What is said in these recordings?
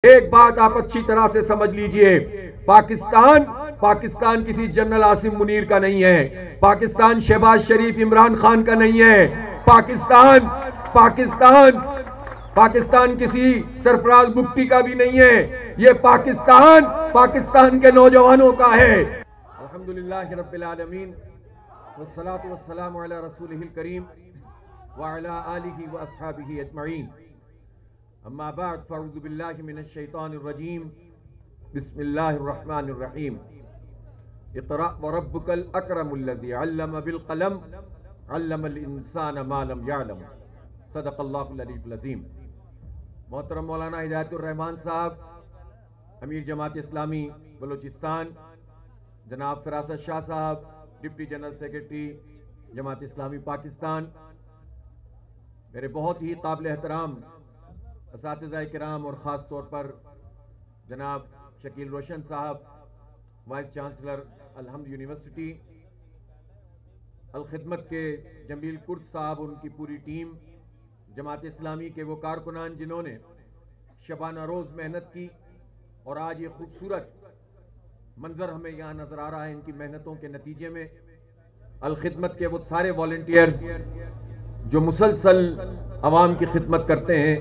ایک بات آپ اچھی طرح سے سمجھ لیجئے، پاکستان کسی جنرل عاصم منیر کا نہیں ہے، پاکستان شہباز شریف عمران خان کا نہیں ہے، پاکستان کسی سرفراز بگٹی کا بھی نہیں ہے، یہ پاکستان کے نوجوانوں کا ہے۔ الحمدللہ رب العالمین والصلاة والسلام علی رسولہ الکریم وعلی آلہ واصحابہ اجمعین، اما بعد فاعوذ باللہ من الشیطان الرجیم، بسم اللہ الرحمن الرحیم۔ اقرأ وربک الاکرم الذی علم بالقلم علم الانسان ما لم یعلم، صدق اللہ العلی العظیم۔ محترم مولانا ہدایت الرحمان صاحب، امیر جماعت اسلامی بلوچستان، جناب فراست شاہ صاحب، deputy general secretary Jamaat Islami Pakistan, میرے بہت ہی قابل احترام اساتذہ کرام اور خاص طور پر جناب شکیل روشن صاحب، وائس چانسلر الحمد یونیورسٹی، الخدمت کے جمیل کرد صاحب اور ان کی پوری ٹیم، جماعت اسلامی کے وہ کارکنان جنہوں نے شبانہ روز محنت کی اور آج یہ خوبصورت منظر ہمیں یہاں نظر آ رہا ہے، ان کی محنتوں کے نتیجے میں الخدمت کے وہ سارے والنٹیئرز جو مسلسل عوام کی خدمت کرتے ہیں،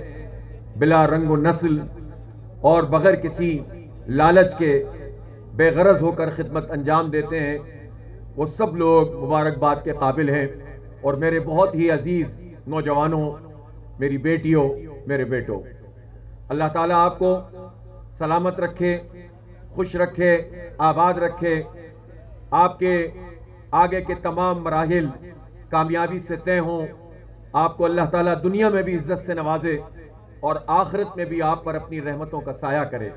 بلا رنگ و نسل اور بغیر کسی لالچ کے بے غرض ہو کر خدمت انجام دیتے ہیں، وہ سب لوگ مبارکباد کے قابل ہیں۔ اور میرے بہت ہی عزیز نوجوانوں، میری بیٹیوں، میرے بیٹوں، اللہ تعالیٰ آپ کو سلامت رکھے، خوش رکھے، آباد رکھے، آپ کے آگے کے تمام مراحل کامیابی سے طے ہوں، آپ کو اللہ تعالیٰ دنیا میں بھی عزت سے نوازے اور آخرت میں بھی آپ پر اپنی رحمتوں کا سایہ کرے۔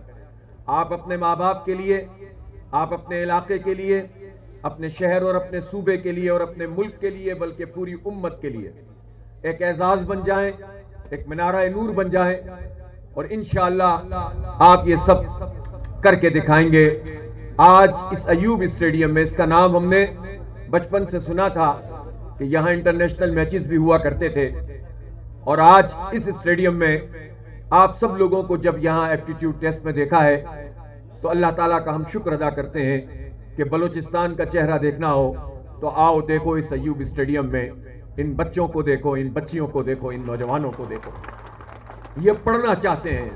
آپ اپنے ماں باپ کے لیے، آپ اپنے علاقے کے لیے، اپنے شہر اور اپنے صوبے کے لیے اور اپنے ملک کے لیے، بلکہ پوری امت کے لیے ایک اعزاز بن جائیں، ایک منارہ نور بن جائیں، اور انشاءاللہ آپ یہ سب کر کے دکھائیں گے۔ آج اس ایوب اسٹیڈیم میں، اس کا نام ہم نے بچپن سے سنا تھا کہ یہاں انٹرنیشنل میچز بھی ہوا کرتے تھے، اور آج اس اسٹیڈیم میں آپ سب لوگوں کو جب یہاں ایپٹیٹیوڈ ٹیسٹ میں دیکھا ہے تو اللہ تعالیٰ کا ہم شکر ادا کرتے ہیں کہ بلوچستان کا چہرہ دیکھنا ہو تو آؤ دیکھو اس ایوب اسٹیڈیم میں، ان بچوں کو دیکھو، ان بچیوں کو دیکھو، ان نوجوانوں کو دیکھو۔ یہ پڑھنا چاہتے ہیں،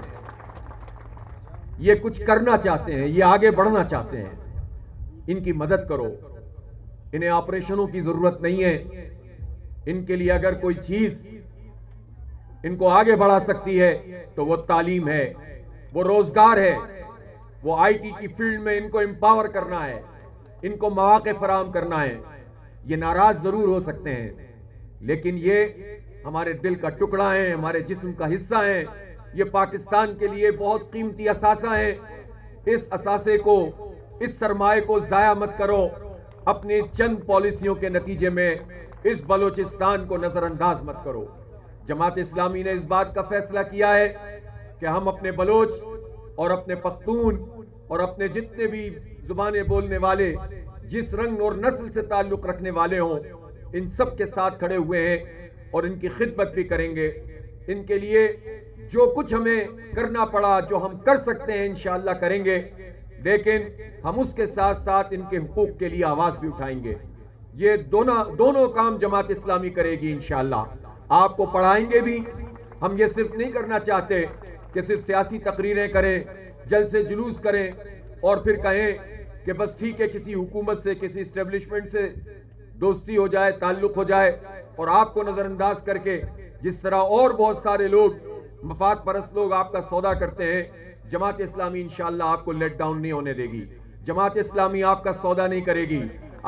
یہ کچھ کرنا چاہتے ہیں، یہ آگے بڑھنا چاہتے ہیں، ان کی مدد کرو۔ انہیں آپریشنوں کی ضرورت نہیں ہے، ان کے لیے اگر کوئی چیز ان کو آگے بڑھا سکتی ہے تو وہ تعلیم ہے، وہ روزگار ہے، وہ آئی ٹی کی فیلڈ میں ان کو امپاور کرنا ہے، ان کو مواقع فراہم کرنا ہے۔ یہ ناراض ضرور ہو سکتے ہیں، لیکن یہ ہمارے دل کا ٹکڑا ہیں، ہمارے جسم کا حصہ ہیں، یہ پاکستان کے لیے بہت قیمتی اثاثہ ہیں۔ اس اثاثے کو، اس سرمایہ کو ضائع مت کرو، اپنی چند پالیسیوں کے نتیجے میں اس بلوچستان کو نظر انداز مت کرو۔ جماعت اسلامی نے اس بات کا فیصلہ کیا ہے کہ ہم اپنے بلوچ اور اپنے پختون اور اپنے جتنے بھی زبانیں بولنے والے، جس رنگ اور نسل سے تعلق رکھنے والے ہوں، ان سب کے ساتھ کھڑے ہوئے ہیں اور ان کی خدمت بھی کریں گے۔ ان کے لیے جو کچھ ہمیں کرنا پڑا، جو ہم کر سکتے ہیں، انشاءاللہ کریں گے، لیکن ہم اس کے ساتھ ساتھ ان کے حقوق کے لیے آواز بھی اٹھائیں گے۔ یہ دونوں کام جماعت اسلامی کرے گی انشاءاللہ۔ آپ کو پڑھائیں گے بھی، ہم یہ صرف نہیں کرنا چاہتے کہ صرف سیاسی تقریریں کریں، جلسے جلوس کریں اور پھر کہیں کہ بس ٹھیک ہے کسی حکومت سے، کسی اسٹیبلشمنٹ سے دوستی ہو جائے، تعلق ہو جائے، اور آپ کو نظر انداز کر کے جس طرح اور بہت سارے لوگ، مفاد پرست لوگ آپ کا سودا کرتے ہیں، جماعت اسلامی انشاءاللہ آپ کو لیٹ ڈاؤن نہیں ہونے دے گی۔ جماعت اسلامی آپ کا سودا نہیں کرے گی،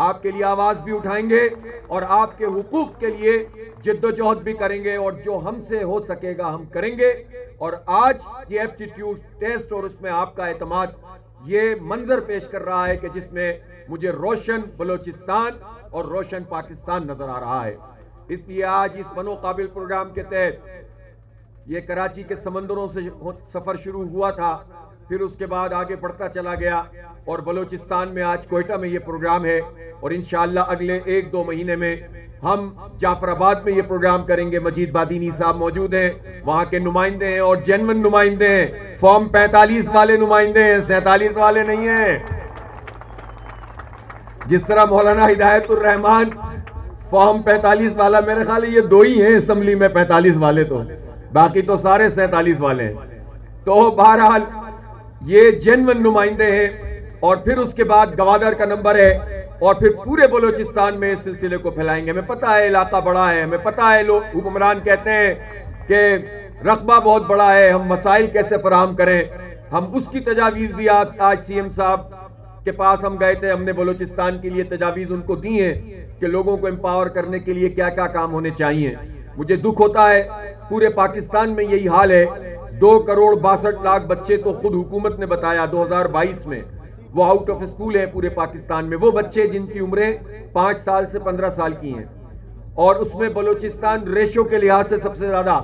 آپ کے لیے آواز بھی اٹھائیں گے اور آپ کے حقوق کے لیے جد و جہد بھی کریں گے، اور جو ہم سے ہو سکے گا ہم کریں گے۔ اور آج یہ ایپٹیٹیوڈ ٹیسٹ اور اس میں آپ کا اعتماد یہ منظر پیش کر رہا ہے کہ جس میں مجھے روشن بلوچستان اور روشن پاکستان نظر آ رہا ہے۔ اس لیے آج اس بنو قابل پروگرام کے تحت یہ کراچی کے سمندروں سے سفر شروع ہوا تھا، پھر اس کے بعد آگے بڑھتا چلا گیا اور بلوچستان میں آج کوئٹہ میں یہ پروگرام ہے، اور انشاءاللہ اگلے 1-2 مہینے میں ہم جعفر آباد میں یہ پروگرام کریں گے۔ مجید بادینی صاحب موجود ہیں، وہاں کے نمائندے ہیں اور جینون نمائندے ہیں، فارم 45 والے نمائندے ہیں، 47 والے نہیں ہیں۔ جس طرح مولانا ہدایت الرحمان فارم 45 والا، میرے خیال ہے یہ 2 ہی ہیں اسمبلی میں 45 والے، تو باقی تو سارے 47 والے ہیں۔ تو بہرحال یہ جینون نمائندے ہیں، اور پھر اس کے بعد گوادر کا نمبر ہے، اور پھر پورے بلوچستان میں اس سلسلے کو پھیلائیں گے۔ ہمیں پتہ ہے علاقہ بڑا ہے، ہمیں پتہ ہے لوگ حکمران کہتے ہیں کہ رقبہ بہت بڑا ہے، ہم مسائل کیسے فراہم کریں۔ ہم اس کی تجاویز بھی آج سی ایم صاحب کے پاس ہم گئے تھے، ہم نے بلوچستان کے لیے تجاویز ان کو دی ہیں کہ لوگوں کو امپاور کرنے کے لیے کیا کیا کام ہونے چاہیے۔ مجھے دکھ ہوتا ہے پورے پاکستان میں یہی حال ہے۔ 2,62,00,000 بچے تو خود حکومت نے بتایا 2022 میں وہ آؤٹ آف اسکول ہیں پورے پاکستان میں، وہ بچے جن کی عمریں 5 سال سے 15 سال کی ہیں، اور اس میں بلوچستان ریشو کے لحاظ سے سب سے زیادہ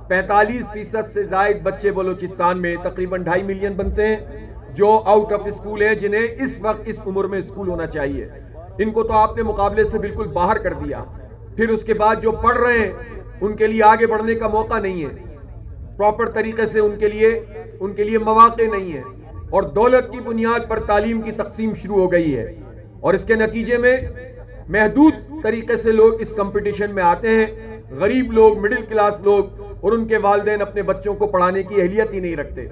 45% سے زائد بچے بلوچستان میں، تقریباً 2.5 ملین بنتے ہیں جو آؤٹ آف اسکول ہیں، جنہیں اس وقت اس عمر میں اسکول ہونا چاہیے۔ ان کو تو آپ نے مقابلے سے بالکل باہر کر دیا۔ پھر اس کے بعد جو پڑھ رہے ہیں ان کے لیے آگے بڑھنے کا موقع نہیں ہے، پراپر طریقے سے ان کے لیے مواقع نہیں ہے، اور دولت کی بنیاد پر تعلیم کی تقسیم شروع ہو گئی ہے، اور اس کے نتیجے میں محدود طریقے سے لوگ اس کمپٹیشن میں آتے ہیں۔ غریب لوگ، مڈل کلاس لوگ اور ان کے والدین اپنے بچوں کو پڑھانے کی اہلیت ہی نہیں رکھتے،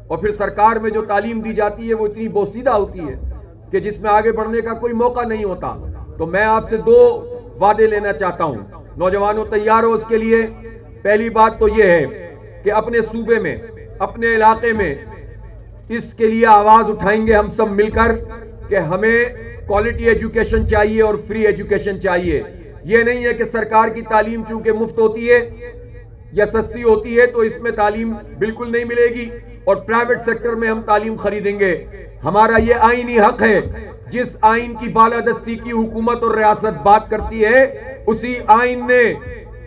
اور پھر سرکار میں جو تعلیم دی جاتی ہے وہ اتنی بوسیدہ ہوتی ہے کہ جس میں آگے بڑھنے کا کوئی موقع نہیں ہوتا۔ تو میں آپ سے 2 وعدے لینا چاہتا ہوں، نوجوانوں تیار ہو اس کے لیے۔ پہلی بات تو یہ ہے کہ اپنے صوبے میں، اپنے علاقے میں اس کے لیے آواز اٹھائیں گے ہم سب مل کر کہ ہمیں کوالٹی ایجوکیشن چاہیے اور فری ایجوکیشن چاہیے۔ یہ نہیں ہے کہ سرکار کی تعلیم چونکہ مفت ہوتی ہے یا سستی ہوتی ہے تو اس میں تعلیم بالکل نہیں ملے گی، اور پرائیویٹ سیکٹر میں ہم تعلیم خریدیں گے۔ ہمارا یہ آئینی حق ہے، جس آئین کی بالادستی کی حکومت اور ریاست بات کرتی ہے، اسی آئین نے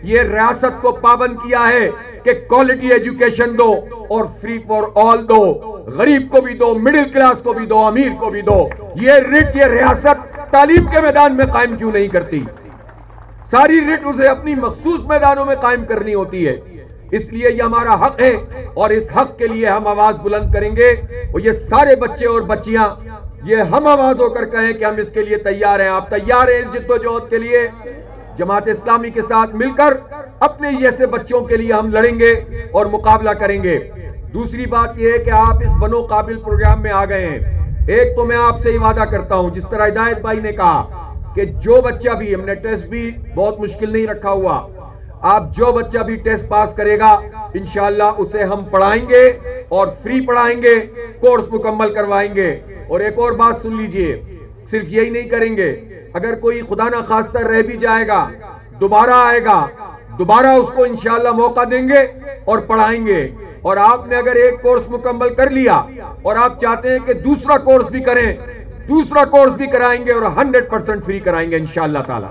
یہ ریاست کو پابند کیا ہے کہ کوالٹی ایجوکیشن دو اور فری فار آل دو، غریب کو بھی دو، مڈل کلاس کو بھی دو، امیر کو بھی دو۔ یہ ریاست تعلیم کے میدان میں قائم کیوں نہیں کرتی؟ ساری رٹ اسے اپنی مخصوص میدانوں میں قائم کرنی ہوتی ہے۔ اس لیے یہ ہمارا حق ہے، اور اس حق کے لیے ہم آواز بلند کریں گے، اور یہ سارے بچے اور بچیاں یہ ہم آواز ہو کر کہیں کہ ہم اس کے لیے تیار ہیں۔ آپ تیار ہیں اس جد و جہد کے لیے؟ جماعت اسلامی کے ساتھ مل کر اپنے جیسے بچوں کے لیے ہم لڑیں گے اور مقابلہ کریں گے۔ دوسری بات یہ ہے کہ آپ اس بنو قابل پروگرام میں آ گئے ہیں۔ ایک تو میں آپ سے ہی وعدہ کرتا ہوں، جس طرح ہدایت بھائی نے کہا کہ جو بچہ بھی، ہم نے ٹیسٹ بھی بہت مشکل نہیں رکھا ہوا، آپ جو بچہ بھی ٹیسٹ پاس کرے گا انشاءاللہ اسے ہم پڑھائیں گے اور فری پڑھائیں گے، کورس مکمل کروائیں گے۔ اور ایک اور بات سن لیجئے، صرف یہی نہیں کریں گے، اگر کوئی خدا نہ خواستہ رہ بھی جائے گا، دوبارہ آئے گا، دوبارہ اس کو انشاءاللہ موقع دیں گے اور پڑھائیں گے۔ اور آپ نے اگر ایک کورس مکمل کر لیا اور آپ چاہتے ہیں کہ دوسرا کورس بھی کریں، دوسرا کورس بھی کرائیں گے اور 100% فری کرائیں گے انشاءاللہ تعالی۔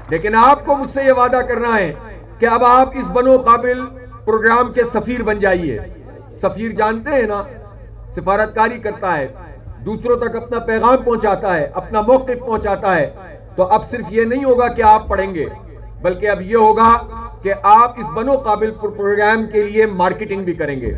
لیکن آپ کو مجھ سے یہ وعدہ کرنا ہے کہ اب آپ اس بنو قابل پروگرام کے سفیر بن جائیے۔ سفیر جانتے ہیں نا، سفارتکاری کرتا ہے، دوسروں تک اپنا پیغام پہنچاتا ہے، اپنا موقف پہنچاتا ہے۔ تو اب صرف یہ نہیں ہوگا کہ آپ پڑھیں گے، بلکہ اب یہ ہوگا کہ آپ اس بنو قابل پروگرام کے لیے مارکیٹنگ بھی کریں گے،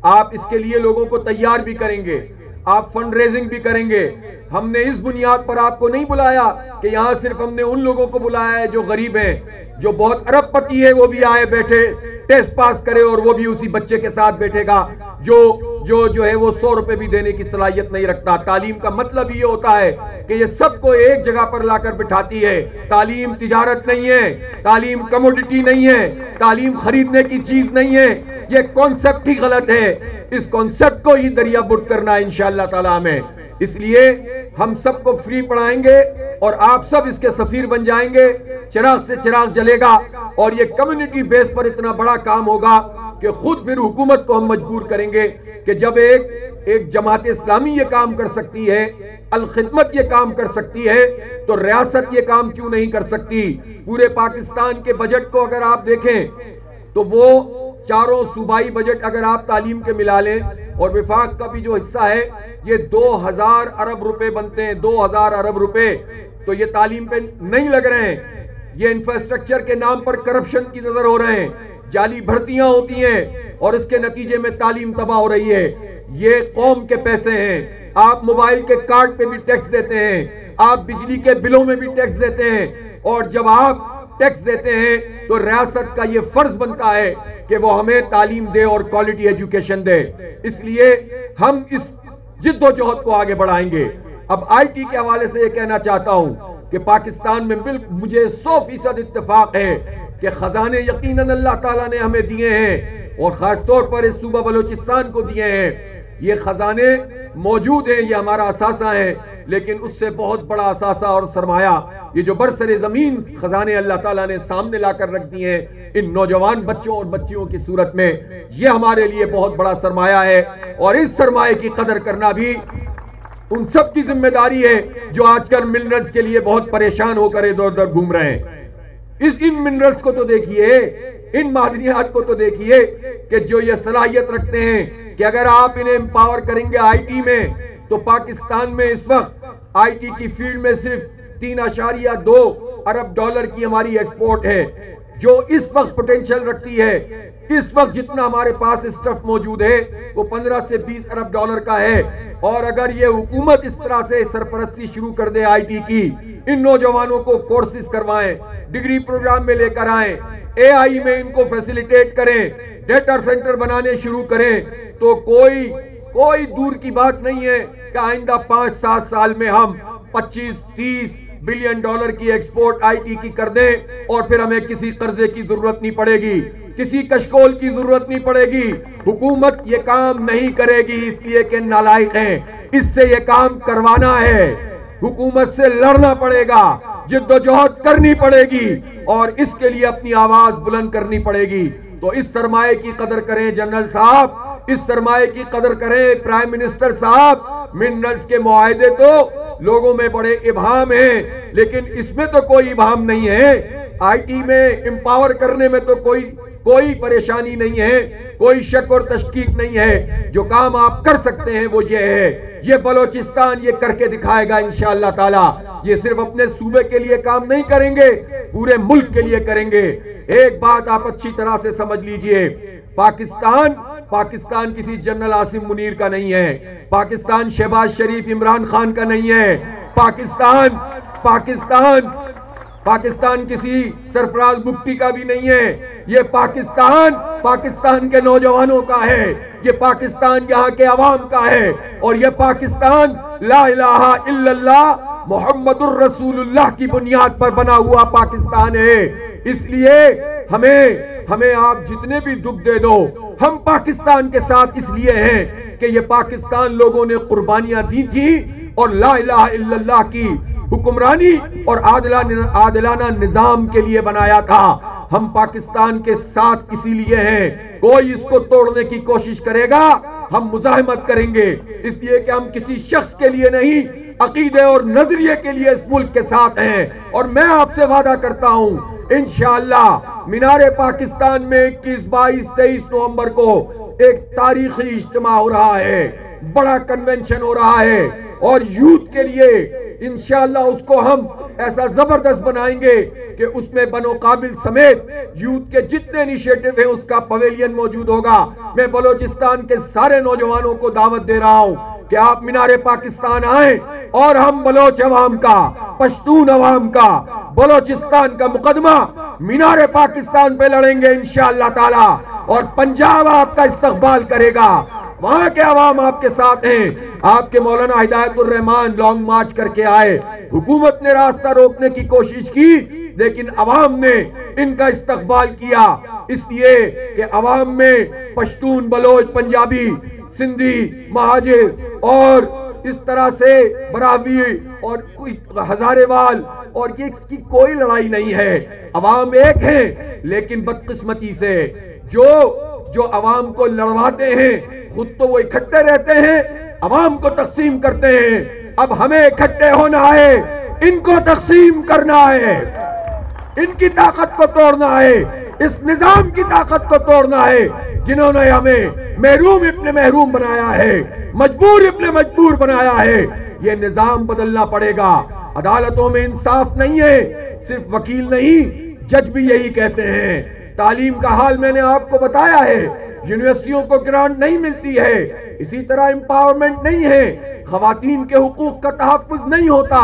آپ اس کے لیے لوگوں کو تیار بھی کریں گے، آپ فنڈ ریزنگ بھی کریں گے۔ ہم نے اس بنیاد پر آپ کو نہیں بلایا کہ یہاں صرف ہم نے ان لوگوں کو بلایا ہے جو غریب ہیں، جو بہت ارب پتی ہے وہ بھی آئے بیٹھے ٹیسٹ پاس کرے، اور وہ بھی اسی بچے کے ساتھ بیٹھے گا جو ہے وہ 100 روپے بھی دینے کی صلاحیت نہیں رکھتا۔ تعلیم کا مطلب یہ ہوتا ہے کہ یہ سب کو ایک جگہ پر لا کر بٹھاتی ہے۔ تعلیم تجارت نہیں ہے، تعلیم کموڈٹی نہیں ہے، تعلیم خریدنے کی چیز نہیں ہے، یہ کانسیپٹ ہی غلط ہے۔ اس کانسیپٹ کو ہی دریا بٹ کرنا ہے انشاءاللہ تعالی میں۔ اس لیے ہم سب کو فری پڑھائیں گے اور آپ سب اس کے سفیر بن جائیں گے، چراغ سے چراغ جلے گا، اور یہ کمیونٹی بیس پر اتنا بڑا کام ہوگا کہ خود پھر حکومت کو ہم مجبور کریں گے کہ جب ایک جماعت اسلامی یہ کام کر سکتی ہے، الخدمت یہ کام کر سکتی ہے، تو ریاست یہ کام کیوں نہیں کر سکتی؟ پورے پاکستان کے بجٹ کو اگر آپ دیکھیں تو وہ چاروں صوبائی بجٹ اگر آپ تعلیم کے ملا لیں اور وفاق کا بھی جو حصہ ہے یہ 2000 ارب روپے بنتے ہیں، 2000 ارب روپے، تو یہ تعلیم پہ نہیں لگ رہے ہیں، یہ انفراسٹرکچر کے نام پر کرپشن کی نظر ہو رہے ہیں، جعلی بھرتیاں ہوتی ہیں اور اس کے نتیجے میں تعلیم تباہ ہو رہی ہے۔ یہ قوم کے پیسے ہیں، آپ موبائل کے کارڈ پہ بھی ٹیکس دیتے ہیں، آپ بجلی کے بلوں میں بھی ٹیکس دیتے ہیں، اور جب آپ ٹیکس دیتے ہیں تو ریاست کا یہ فرض بنتا ہے کہ وہ ہمیں تعلیم دے اور کوالٹی ایجوکیشن دے۔ اس لیے ہم اس جد و جہد کو آگے بڑھائیں گے۔ اب آئی ٹی کے حوالے سے یہ کہنا چاہتا ہوں کہ پاکستان میں مجھے 100% اتفاق ہے کہ خزانے یقیناً اللہ تعالیٰ نے ہمیں دیے ہیں اور خاص طور پر اس صوبہ بلوچستان کو دیے ہیں۔ یہ خزانے موجود ہیں، یہ ہمارا اثاثہ ہے، لیکن اس سے بہت بڑا اثاثہ اور سرمایہ یہ جو برسر زمین خزانے اللہ تعالیٰ نے سامنے لا کر رکھ دیے ہیں ان نوجوان بچوں اور بچیوں کی صورت میں، یہ ہمارے لیے بہت بڑا سرمایہ ہے، اور اس سرمایہ کی قدر کرنا بھی ان سب کی ذمہ داری ہے جو آج کل منرلز کے لیے بہت پریشان ہو کر ادھر ادھر گھوم رہے ہیں۔ ان منرلز کو تو دیکھیے، ان معدنیات کو تو دیکھیے کہ جو یہ صلاحیت رکھتے ہیں کہ اگر آپ انہیں امپاور کریں گے آئی ٹی میں، تو پاکستان میں اس وقت آئی ٹی کی فیلڈ میں صرف 3.2 ارب ڈالر کی ہماری ایکسپورٹ ہے، جو اس وقت پوٹینشل رکھتی ہے۔ اس وقت جتنا ہمارے پاس اسٹف موجود ہے وہ 15 سے 20 ارب ڈالر کا ہے، اور اگر یہ حکومت اس طرح سے سرپرستی شروع کر دے آئی ٹی کی، ان نوجوانوں کو کورسز کروائیں، ڈگری پروگرام میں لے کر آئیں، اے آئی میں ان کو فیسیلیٹیٹ کریں، ڈیٹا سینٹر بنانے شروع کریں، تو کوئی دور کی بات نہیں ہے کہ آئندہ 5-7 سال میں ہم 25-30 بلین ڈالر کی ایکسپورٹ آئی ٹی کی کر دیں، اور پھر ہمیں کسی قرضے کی ضرورت نہیں پڑے گی، کسی کشکول کی ضرورت نہیں پڑے گی۔ حکومت یہ کام نہیں کرے گی اس لیے کہ نالائق ہیں، اس سے یہ کام کروانا ہے، حکومت سے لڑنا پڑے گا، جد و جہد کرنی پڑے گی، اور اس کے لیے اپنی آواز بلند کرنی پڑے گی۔ تو اس سرمایہ کی قدر کریں جنرل صاحب، اس سرمایہ کی قدر کریں پرائم منسٹر صاحب۔ منرلز کے معاہدے تو لوگوں میں بڑے ابہام ہیں، لیکن اس میں تو کوئی ابہام نہیں ہے، آئی ٹی میں امپاور کرنے میں تو کوئی پریشانی نہیں ہے، کوئی شک اور تشکیک نہیں ہے۔ جو کام آپ کر سکتے ہیں وہ یہ ہے، یہ بلوچستان یہ کر کے دکھائے گا انشاءاللہ تعالی۔ یہ صرف اپنے صوبے کے لیے کام نہیں کریں گے، پورے ملک کے لیے کریں گے۔ ایک بات آپ اچھی طرح سے سمجھ لیجئے، پاکستان کسی جنرل عاصم منیر کا نہیں ہے، پاکستان شہباز شریف عمران خان کا نہیں ہے، پاکستان کسی سرفراز بگٹی کا بھی نہیں ہے، یہ پاکستان کے نوجوانوں کا ہے، یہ پاکستان یہاں کے عوام کا ہے، اور یہ پاکستان لا الہ الا اللہ محمد الرسول اللہ کی بنیاد پر بنا ہوا پاکستان ہے۔ اس لیے ہمیں آپ جتنے بھی دکھ دے دو، ہم پاکستان کے ساتھ اس لیے ہیں کہ یہ پاکستان لوگوں نے قربانیاں دی تھی اور لا الہ الا اللہ کی حکمرانی اور عادلانہ نظام کے لیے بنایا تھا۔ ہم پاکستان کے ساتھ اسی لیے ہیں، کوئی اس کو توڑنے کی کوشش کرے گا ہم مزاحمت کریں گے، اس لیے کہ ہم کسی شخص کے لیے نہیں، عقیدے اور نظریے کے لیے اس ملک کے ساتھ ہیں۔ اور میں آپ سے وعدہ کرتا ہوں انشاءاللہ مینار پاکستان میں 21، 22، 23 نومبر کو ایک تاریخی اجتماع ہو رہا ہے، بڑا کنونشن ہو رہا ہے، اور یوتھ کے لیے انشاءاللہ اس کو ہم ایسا زبردست بنائیں گے کہ اس میں بنو قابل سمیت یوتھ کے جتنے انیشیٹو ہیں اس کا پویلین موجود ہوگا۔ میں بلوچستان کے سارے نوجوانوں کو دعوت دے رہا ہوں کہ آپ مینار پاکستان آئیں، اور ہم بلوچ عوام کا، پشتون عوام کا، بلوچستان کا مقدمہ مینار پاکستان پہ لڑیں گے انشاءاللہ تعالی، اور پنجاب آپ کا استقبال کرے گا، وہاں کے عوام آپ کے ساتھ ہیں۔ آپ کے مولانا ہدایت الرحمان لانگ مارچ کر کے آئے، حکومت نے راستہ روکنے کی کوشش کی، لیکن عوام نے ان کا استقبال کیا، اس لیے کہ عوام میں پشتون، بلوچ، پنجابی، سندھی، مہاجر اور اس طرح سے براہوی اور ہزارے وال اور یہ اس کی کوئی لڑائی نہیں ہے، عوام ایک ہیں، لیکن بدقسمتی سے جو عوام کو لڑواتے ہیں خود تو وہ اکٹھے رہتے ہیں، عوام کو تقسیم کرتے ہیں۔ اب ہمیں اکٹھے ہونا ہے، ان کو تقسیم کرنا ہے، ان کی طاقت کو توڑنا ہے، اس نظام کی طاقت کو توڑنا ہے جنہوں نے ہمیں محروم ابن محروم بنایا ہے، مجبور ابن مجبور بنایا ہے۔ یہ نظام بدلنا پڑے گا۔ عدالتوں میں انصاف نہیں ہے، صرف وکیل نہیں جج بھی یہی کہتے ہیں۔ تعلیم کا حال میں نے آپ کو بتایا ہے، یونیورسٹیوں کو گرانٹ نہیں ملتی ہے، اسی طرح امپاورمنٹ نہیں ہے، خواتین کے حقوق کا تحفظ نہیں ہوتا،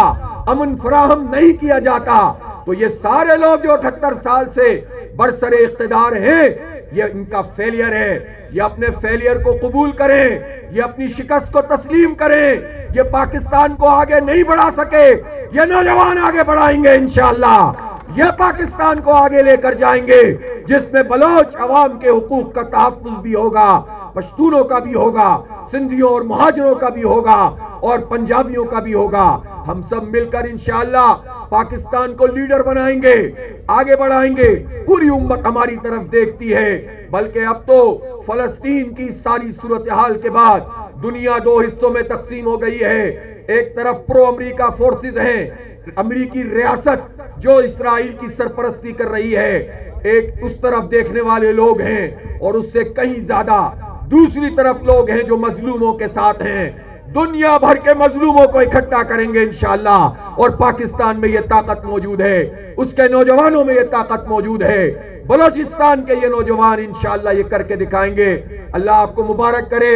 امن فراہم نہیں کیا جاتا۔ تو یہ سارے لوگ جو 78 سال سے برسر اقتدار ہیں، یہ ان کا فیلئر ہے۔ یہ اپنے فیلئر کو قبول کریں، یہ اپنی شکست کو تسلیم کریں۔ یہ پاکستان کو آگے نہیں بڑھا سکے، یہ نوجوان آگے بڑھائیں گے انشاءاللہ۔ یہ پاکستان کو آگے لے کر جائیں گے جس میں بلوچ عوام کے حقوق کا تحفظ بھی ہوگا، پشتونوں کا بھی ہوگا، سندھیوں اور مہاجروں کا بھی ہوگا، اور پنجابیوں کا بھی ہوگا۔ ہم سب مل کر انشاءاللہ پاکستان کو لیڈر بنائیں گے، آگے بڑھائیں گے۔ پوری امت ہماری طرف دیکھتی ہے، بلکہ اب تو فلسطین کی ساری صورتحال کے بعد دنیا دو حصوں میں تقسیم ہو گئی ہے۔ ایک طرف پرو امریکہ فورسز ہیں، امریکی ریاست جو اسرائیل کی سرپرستی کر رہی ہے، ایک اس طرف دیکھنے والے لوگ ہیں، اور اس سے کہیں زیادہ دوسری طرف لوگ ہیں جو مظلوموں کے ساتھ ہیں۔ دنیا بھر کے مظلوموں کو اکٹھا کریں گے انشاءاللہ، اور پاکستان میں یہ طاقت موجود ہے، اس کے نوجوانوں میں یہ طاقت موجود ہے۔ بلوچستان کے یہ نوجوان انشاءاللہ یہ کر کے دکھائیں گے۔ اللہ آپ کو مبارک کرے۔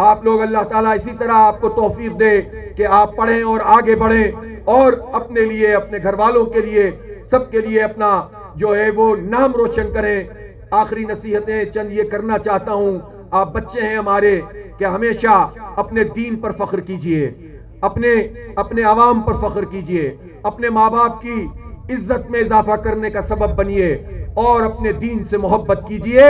آپ لوگ اللہ تعالیٰ اسی طرح آپ کو توفیق دے کہ آپ پڑھیں اور آگے بڑھیں، اور اپنے لیے، اپنے گھر والوں کے لیے، سب کے لیے اپنا جو ہے وہ نام روشن کریں۔ آخری نصیحتیں چند یہ کرنا چاہتا ہوں، آپ بچے ہیں ہمارے، کہ ہمیشہ اپنے دین پر فخر کیجئے، اپنے عوام پر فخر کیجئے، اپنے ماں باپ کی عزت میں اضافہ کرنے کا سبب بنیے، اور اپنے دین سے محبت کیجئے،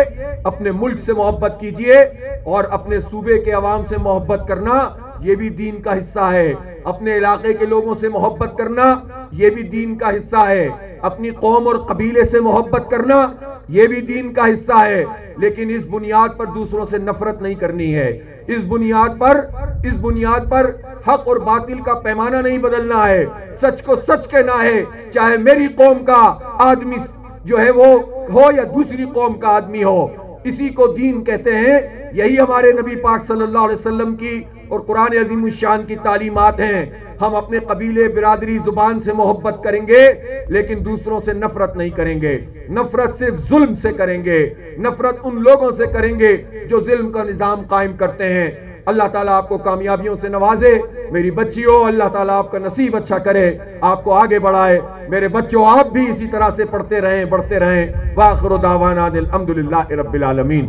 اپنے ملک سے محبت کیجئے، اور اپنے صوبے کے عوام سے محبت کرنا یہ بھی دین کا حصہ ہے۔ اپنے علاقے کے لوگوں سے محبت کرنا یہ بھی دین کا حصہ ہے۔ اپنی قوم اور قبیلے سے محبت کرنا یہ بھی دین کا حصہ ہے۔ لیکن اس بنیاد پر دوسروں سے نفرت نہیں کرنی ہے۔ اس بنیاد پر حق اور باطل کا پیمانہ نہیں بدلنا ہے۔ سچ کو سچ کہنا ہے، چاہے میری قوم کا آدمی جو ہے وہ ہو یا دوسری قوم کا آدمی ہو۔ اسی کو دین کہتے ہیں۔ یہی ہمارے نبی پاک صلی اللہ علیہ وسلم کی اور قرآن عظیم الشان کی تعلیمات ہیں۔ ہم اپنے قبیلے، برادری، زبان سے محبت کریں گے، لیکن دوسروں سے نفرت نہیں کریں گے۔ نفرت صرف ظلم سے کریں گے، نفرت ان لوگوں سے کریں گے جو ظلم کا نظام قائم کرتے ہیں۔ اللہ تعالیٰ آپ کو کامیابیوں سے نوازے۔ میری بچیوں، اللہ تعالیٰ آپ کا نصیب اچھا کرے، آپ کو آگے بڑھائے۔ میرے بچوں، آپ بھی اسی طرح سے پڑھتے رہیں، بڑھتے رہیں۔ وآخر دعوانا الحمدللہ رب العالمین۔